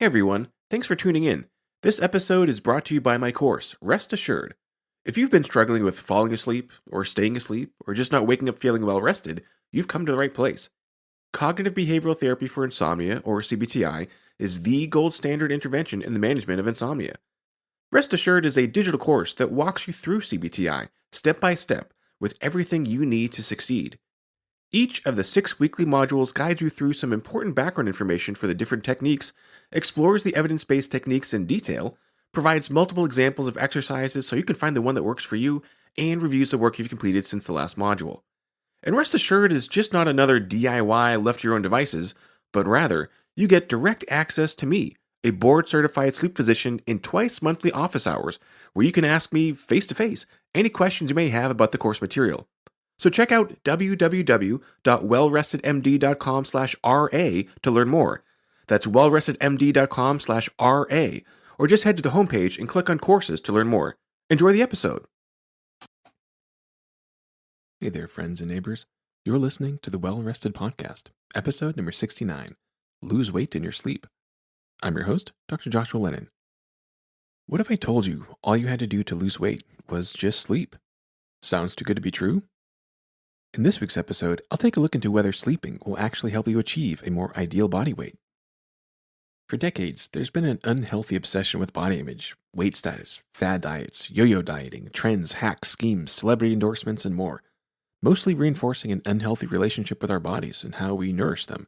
Hey everyone, thanks for tuning in. This episode is brought to you by my course, Rest Assured. If you've been struggling with falling asleep, or staying asleep, or just not waking up feeling well rested, you've come to the right place. Cognitive behavioral therapy for insomnia, or CBTI, is the gold standard intervention in the management of insomnia. Rest Assured is a digital course that walks you through CBTI, step by step, with everything you need to succeed. Each of the 6 weekly modules guides you through some important background information for the different techniques, explores the evidence based techniques in detail, provides multiple examples of exercises so you can find the one that works for you, and reviews the work you've completed since the last module. And Rest Assured is just not another DIY left to your own devices, but rather, you get direct access to me, a board certified sleep physician, in twice monthly office hours, where you can ask me face to face any questions you may have about the course material. So check out www.wellrestedmd.com/RA to learn more. That's wellrestedmd.com/RA, or just head to the homepage and click on courses to learn more. Enjoy the episode. Hey there, friends and neighbors. You're listening to the Well Rested Podcast, episode number 69, Lose Weight in Your Sleep. I'm your host, Dr. Joshua Lennon. What if I told you all you had to do to lose weight was just sleep? Sounds too good to be true? In this week's episode, I'll take a look into whether sleeping will actually help you achieve a more ideal body weight. For decades, there's been an unhealthy obsession with body image, weight status, fad diets, yo-yo dieting, trends, hacks, schemes, celebrity endorsements, and more, mostly reinforcing an unhealthy relationship with our bodies and how we nourish them.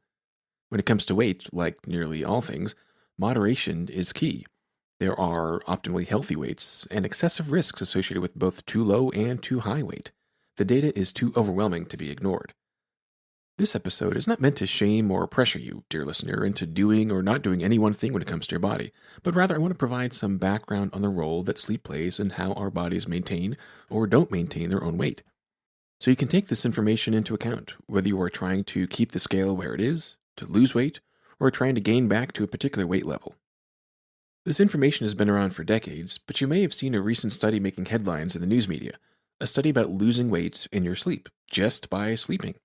When it comes to weight, like nearly all things, moderation is key. There are optimally healthy weights and excessive risks associated with both too low and too high weight. The data is too overwhelming to be ignored. This episode is not meant to shame or pressure you, dear listener, into doing or not doing any one thing when it comes to your body, but rather I want to provide some background on the role that sleep plays in how our bodies maintain or don't maintain their own weight. So you can take this information into account, whether you are trying to keep the scale where it is, to lose weight, or trying to gain back to a particular weight level. This information has been around for decades, but you may have seen a recent study making headlines in the news media. A study about losing weight in your sleep, just by sleeping.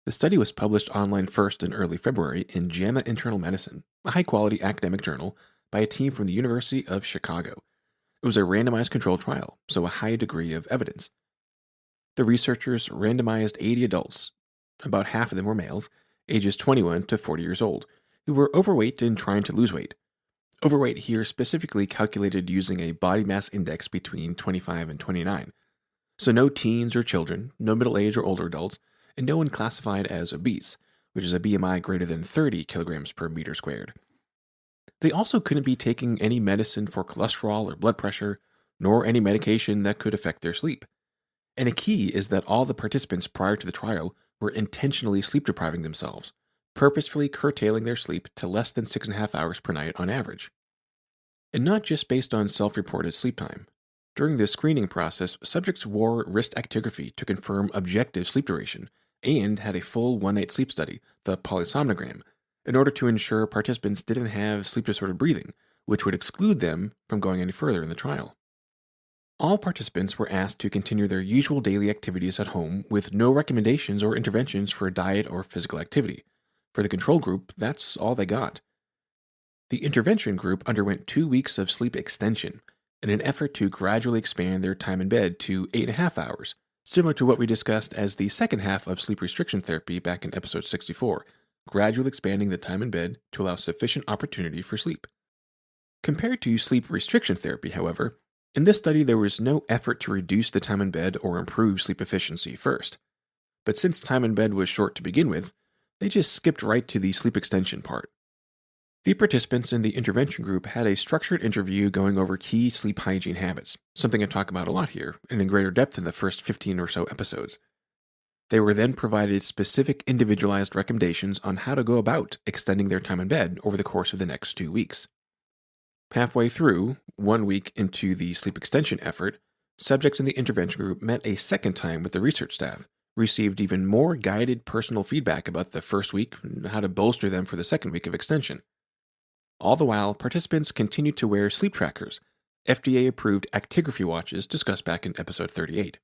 The study was published online first in early February in JAMA Internal Medicine, a high-quality academic journal, by a team from the University of Chicago. It was a randomized controlled trial, so a high degree of evidence. The researchers randomized 80 adults, about half of them were males, ages 21 to 40 years old, who were overweight and trying to lose weight. Overweight here specifically calculated using a body mass index between 25 and 29. So no teens or children, no middle-aged or older adults, and no one classified as obese, which is a BMI greater than 30 kilograms per meter squared. They also couldn't be taking any medicine for cholesterol or blood pressure, nor any medication that could affect their sleep. And a key is that all the participants prior to the trial were intentionally sleep depriving themselves, purposefully curtailing their sleep to less than 6.5 hours per night on average. And not just based on self-reported sleep time. During the screening process, subjects wore wrist actigraphy to confirm objective sleep duration and had a full one-night sleep study, the polysomnogram, in order to ensure participants didn't have sleep-disordered breathing, which would exclude them from going any further in the trial. All participants were asked to continue their usual daily activities at home with no recommendations or interventions for diet or physical activity. For the control group, that's all they got. The intervention group underwent 2 weeks of sleep extension in an effort to gradually expand their time in bed to 8.5 hours, similar to what we discussed as the second half of sleep restriction therapy back in episode 64, gradually expanding the time in bed to allow sufficient opportunity for sleep. Compared to sleep restriction therapy, however, in this study there was no effort to reduce the time in bed or improve sleep efficiency first. But since time in bed was short to begin with, they just skipped right to the sleep extension part. The participants in the intervention group had a structured interview going over key sleep hygiene habits, something I talk about a lot here, and in greater depth in the first 15 or so episodes. They were then provided specific individualized recommendations on how to go about extending their time in bed over the course of the next 2 weeks. Halfway through, 1 week into the sleep extension effort, subjects in the intervention group met a second time with the research staff, received even more guided personal feedback about the first week and how to bolster them for the second week of extension. All the while, participants continued to wear sleep trackers, FDA-approved actigraphy watches discussed back in episode 38.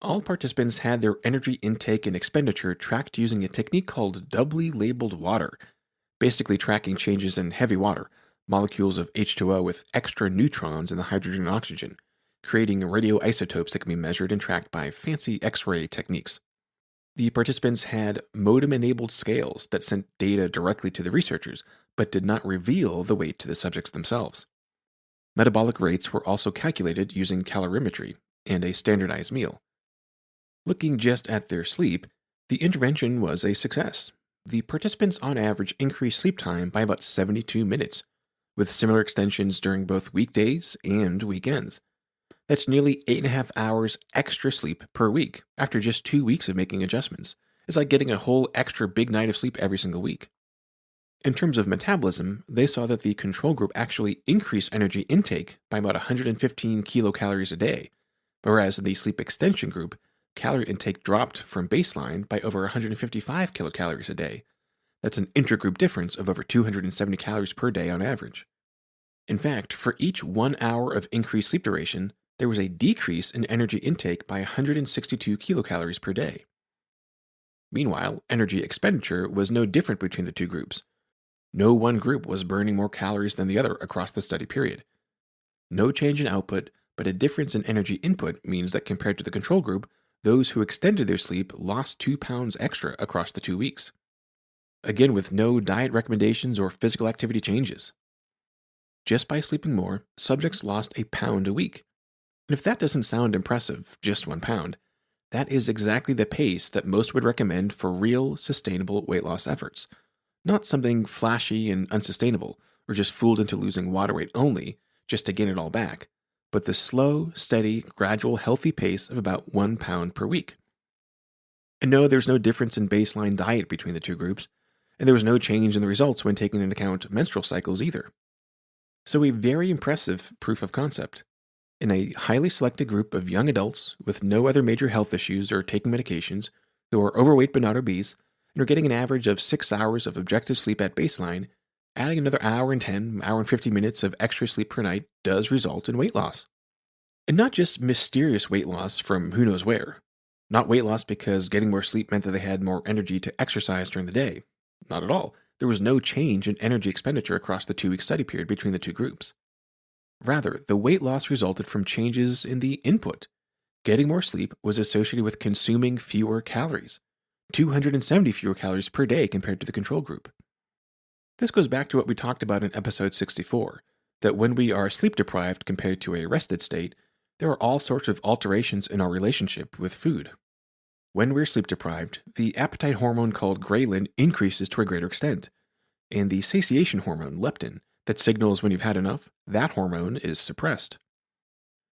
All participants had their energy intake and expenditure tracked using a technique called doubly labeled water. basically tracking changes in heavy water, molecules of H2O with extra neutrons in the hydrogen and oxygen, creating radioisotopes that can be measured and tracked by fancy X-ray techniques. The participants had modem-enabled scales that sent data directly to the researchers, but did not reveal the weight to the subjects themselves. Metabolic rates were also calculated using calorimetry and a standardized meal. Looking just at their sleep, the intervention was a success. The participants on average increased sleep time by about 72 minutes, with similar extensions during both weekdays and weekends. That's nearly 8.5 hours extra sleep per week after just 2 weeks of making adjustments. It's like getting a whole extra big night of sleep every single week. In terms of metabolism, they saw that the control group actually increased energy intake by about 115 kilocalories a day, whereas in the sleep extension group, calorie intake dropped from baseline by over 155 kilocalories a day. That's an intergroup difference of over 270 calories per day on average. In fact, for each 1 hour of increased sleep duration, there was a decrease in energy intake by 162 kilocalories per day. Meanwhile, energy expenditure was no different between the two groups. No one group was burning more calories than the other across the study period. No change in output, but a difference in energy input means that compared to the control group, those who extended their sleep lost 2 pounds extra across the 2 weeks. Again, with no diet recommendations or physical activity changes. Just by sleeping more, subjects lost a pound a week. And if that doesn't sound impressive, just 1 pound, that is exactly the pace that most would recommend for real, sustainable weight loss efforts. Not something flashy and unsustainable, or just fooled into losing water weight only, just to gain it all back, but the slow, steady, gradual, healthy pace of about 1 pound per week. And no, there's no difference in baseline diet between the two groups, and there was no change in the results when taking into account menstrual cycles either. So a very impressive proof of concept. In a highly selected group of young adults with no other major health issues or taking medications, who are overweight but not obese, and are getting an average of 6 hours of objective sleep at baseline, adding another hour and 10, hour and 50 minutes of extra sleep per night does result in weight loss. And not just mysterious weight loss from who knows where. Not weight loss because getting more sleep meant that they had more energy to exercise during the day. Not at all. There was no change in energy expenditure across the 2-week study period between the two groups. Rather, the weight loss resulted from changes in the input. Getting more sleep was associated with consuming fewer calories, 270 fewer calories per day compared to the control group. This goes back to what we talked about in episode 64, that when we are sleep deprived compared to a rested state, there are all sorts of alterations in our relationship with food. When we're sleep deprived, the appetite hormone called ghrelin increases to a greater extent, and the satiation hormone, leptin, that signals when you've had enough, that hormone is suppressed.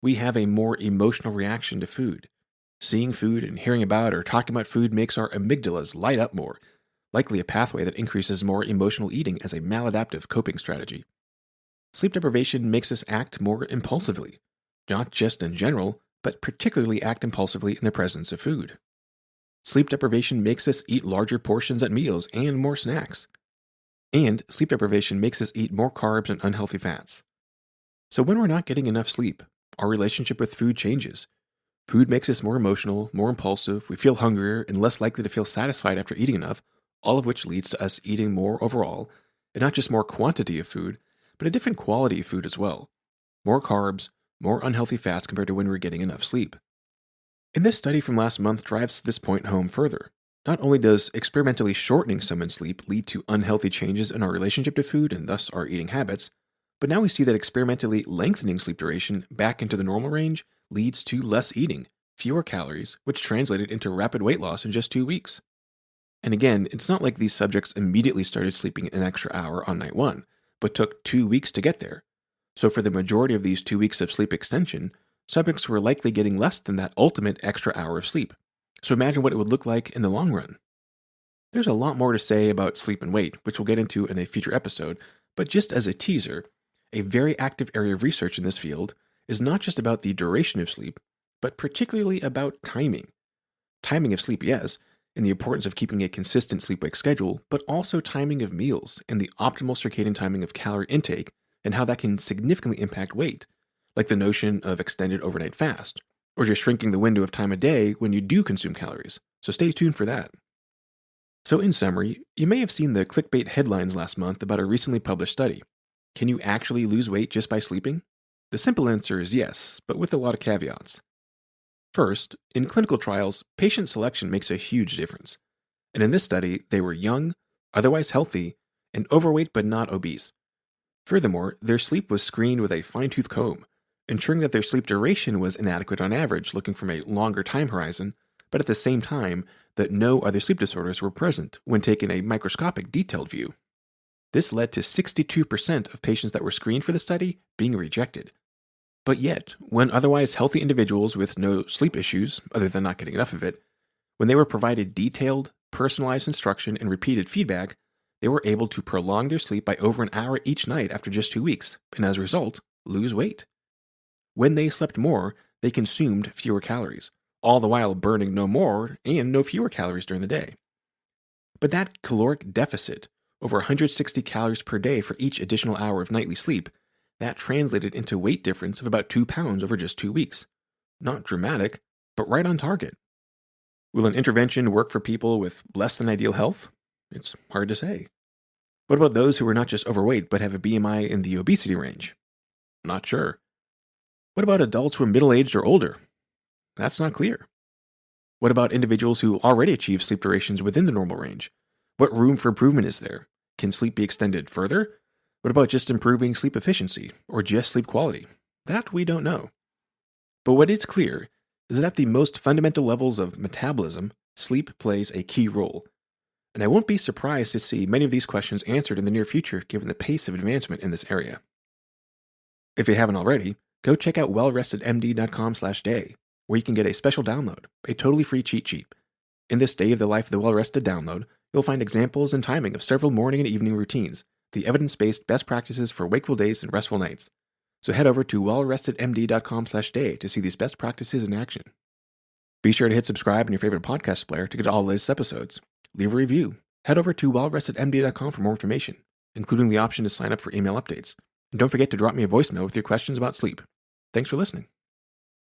We have a more emotional reaction to food. Seeing food and hearing about or talking about food makes our amygdalas light up more, likely a pathway that increases more emotional eating as a maladaptive coping strategy. Sleep deprivation makes us act more impulsively, not just in general, but particularly act impulsively in the presence of food. Sleep deprivation makes us eat larger portions at meals and more snacks. And sleep deprivation makes us eat more carbs and unhealthy fats. So when we're not getting enough sleep, our relationship with food changes. Food makes us more emotional, more impulsive, we feel hungrier and less likely to feel satisfied after eating enough, all of which leads to us eating more overall, and not just more quantity of food, but a different quality of food as well. More carbs, more unhealthy fats compared to when we're getting enough sleep. And this study from last month drives this point home further. Not only does experimentally shortening someone's sleep lead to unhealthy changes in our relationship to food and thus our eating habits, but now we see that experimentally lengthening sleep duration back into the normal range leads to less eating, fewer calories, which translated into rapid weight loss in just 2 weeks. And again, it's not like these subjects immediately started sleeping an extra hour on night 1, but took 2 weeks to get there. So for the majority of these 2 weeks of sleep extension, subjects were likely getting less than that ultimate extra hour of sleep. So imagine what it would look like in the long run. There's a lot more to say about sleep and weight, which we'll get into in a future episode, but just as a teaser, a very active area of research in this field is not just about the duration of sleep, but particularly about timing. Timing of sleep, yes, and the importance of keeping a consistent sleep-wake schedule, but also timing of meals and the optimal circadian timing of calorie intake and how that can significantly impact weight, like the notion of extended overnight fast, or just shrinking the window of time a day when you do consume calories. So stay tuned for that. So, in summary, you may have seen the clickbait headlines last month about a recently published study. Can you actually lose weight just by sleeping? The simple answer is yes, but with a lot of caveats. First, in clinical trials, patient selection makes a huge difference. And in this study, they were young, otherwise healthy, and overweight but not obese. Furthermore, their sleep was screened with a fine tooth comb, ensuring that their sleep duration was inadequate on average, looking from a longer time horizon, but at the same time, that no other sleep disorders were present when taking a microscopic detailed view. This led to 62% of patients that were screened for the study being rejected. But yet, when otherwise healthy individuals with no sleep issues, other than not getting enough of it, when they were provided detailed, personalized instruction and repeated feedback, they were able to prolong their sleep by over an hour each night after just 2 weeks, and as a result, lose weight. When they slept more, they consumed fewer calories, all the while burning no more and no fewer calories during the day. But that caloric deficit, over 160 calories per day for each additional hour of nightly sleep, that translated into weight difference of about 2 pounds over just 2 weeks. Not dramatic, but right on target. Will an intervention work for people with less than ideal health? It's hard to say. What about those who are not just overweight but have a BMI in the obesity range? Not sure. What about adults who are middle-aged or older? That's not clear. What about individuals who already achieve sleep durations within the normal range? What room for improvement is there? Can sleep be extended further? What about just improving sleep efficiency or just sleep quality? That we don't know. But what is clear is that at the most fundamental levels of metabolism, sleep plays a key role. And I won't be surprised to see many of these questions answered in the near future given the pace of advancement in this area. If you haven't already, go check out wellrestedmd.com/day, where you can get a special download, a totally free cheat sheet. In this Day of the Life of the Well-Rested download, you'll find examples and timing of several morning and evening routines, the evidence-based best practices for wakeful days and restful nights. So head over to wellrestedmd.com/day to see these best practices in action. Be sure to hit subscribe in your favorite podcast player to get all the latest episodes. Leave a review. Head over to wellrestedmd.com for more information, including the option to sign up for email updates. And don't forget to drop me a voicemail with your questions about sleep. Thanks for listening.